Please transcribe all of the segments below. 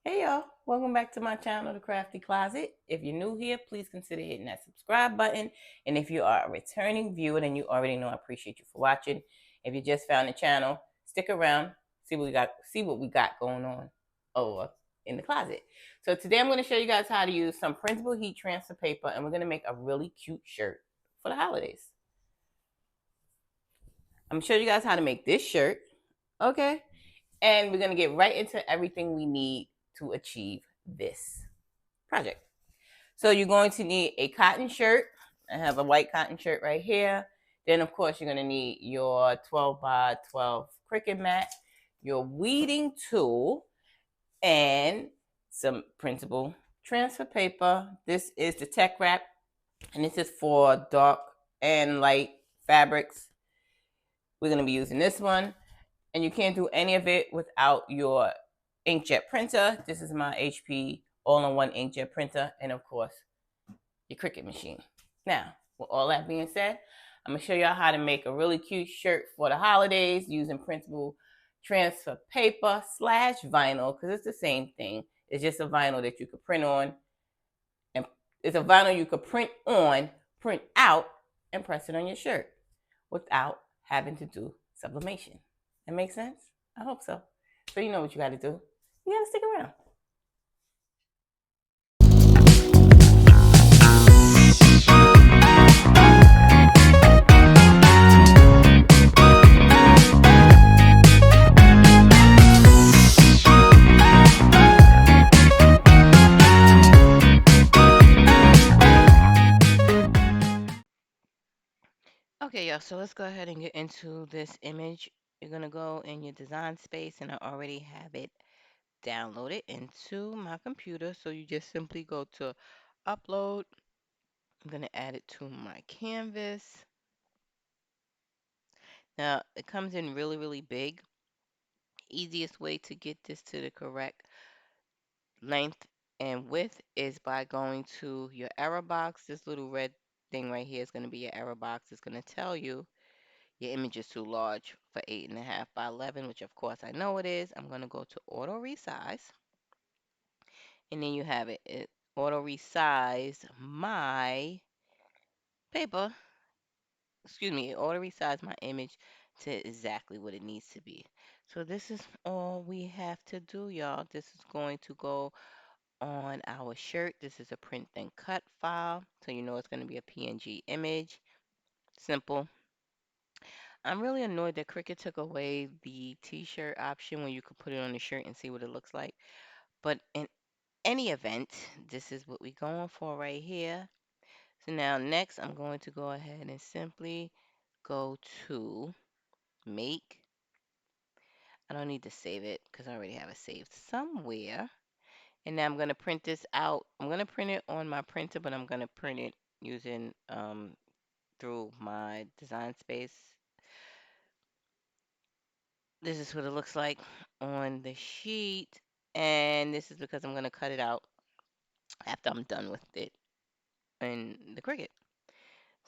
Hey y'all, welcome back to my channel, The Crafty Closet. If you're new here, please consider hitting that subscribe button. And if you are a returning viewer, then you already know I appreciate you for watching. If you just found the channel, stick around, see what we got going on over in the closet. So today I'm going to show you guys how to use some printable heat transfer paper, and we're going to make a really cute shirt for the holidays. I'm going to show you guys how to make this shirt, okay? And we're going to get right into everything we need to achieve this project. So you're going to need a cotton shirt. I have a white cotton shirt right here. Then of course you're going to need your 12 by 12 Cricut mat, your weeding tool, and some printable transfer paper. This is the tech wrap, and this is for dark and light fabrics. We're going to be using this one, and you can't do any of it without your inkjet printer. This is my HP all-in-one inkjet printer, and of course your Cricut machine. Now, with all that being said, I'm going to show y'all how to make a really cute shirt for the holidays using printable transfer paper / vinyl, because it's the same thing. It's just a vinyl that you could print on, and it's a vinyl you could print on, print out, and press it on your shirt without having to do sublimation. That makes sense? I hope so. So you know what you got to do. You got to stick around. Okay, y'all, so let's go ahead and get into this image. You're going to go in your design space, and I already have it downloaded into my computer. So you just simply go to upload. I'm going to add it to my canvas. Now, it comes in really, really big. Easiest way to get this to the correct length and width is by going to your error box. This little red thing right here is going to be your error box. It's going to tell you your image is too large for 8.5 by 11, which of course I know it is. I'm going to go to auto resize, and then you have it auto resize my paper, excuse me, auto resize my image to exactly what it needs to be. So this is all we have to do, y'all. This is going to go on our shirt. This is a print then cut file, so you know it's going to be a PNG image. Simple. I'm really annoyed that Cricut took away the t-shirt option where you could put it on the shirt and see what it looks like. But in any event, this is what we're going for right here. So now next I'm going to go ahead and simply go to make. I don't need to save it because I already have it saved somewhere. And now I'm going to print this out. I'm going to print it on my printer, but I'm going to print it using through my design space. This is what it looks like on the sheet, and this is because I'm going to cut it out after I'm done with it in the Cricut.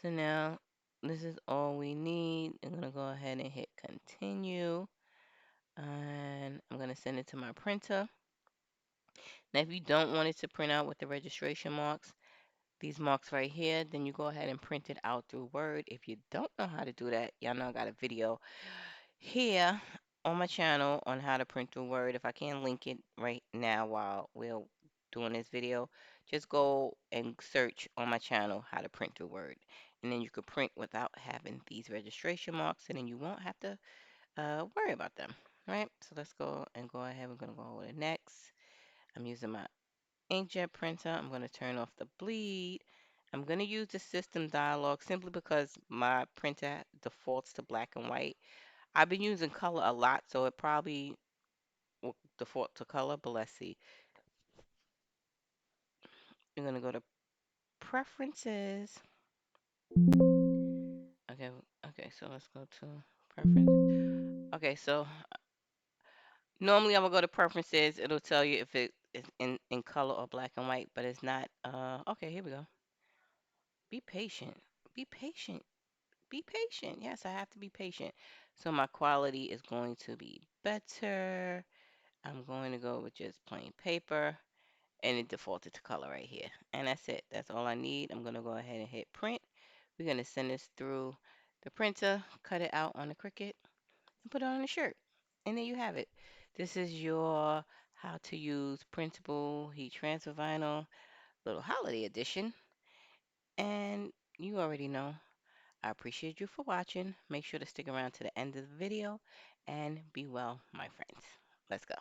So now this is all we need. I'm going to go ahead and hit continue, and I'm going to send it to my printer. Now if you don't want it to print out with the registration marks, these marks right here, then you go ahead and print it out through Word. If you don't know how to do that, y'all know I got a video here on my channel on how to print through Word. If I can't link it right now while we're doing this video, just go and search on my channel how to print through Word. And then you could print without having these registration marks, and then you won't have to worry about them, right? So let's go ahead. We're going to go over to next. I'm using my inkjet printer. I'm going to turn off the bleed. I'm going to use the system dialog simply because my printer defaults to black and white. I've been using color a lot, so it probably will default to color, but let's see. You're going to go to preferences. Okay, okay, so let's go to preference. Okay, so normally I will go to preferences. It'll tell you if it is in color or black and white, but it's not. Okay, here we go. Be patient. Be patient. Be patient. Yes, I have to be patient. So my quality is going to be better. I'm going to go with just plain paper, and it defaulted to color right here. And that's it. That's all I need. I'm going to go ahead and hit print. We're going to send this through the printer, cut it out on the Cricut, and put it on the shirt. And there you have it. This is your how to use printable heat transfer vinyl little holiday edition. And you already know. I appreciate you for watching. Make sure to stick around to the end of the video and be well, my friends. Let's go.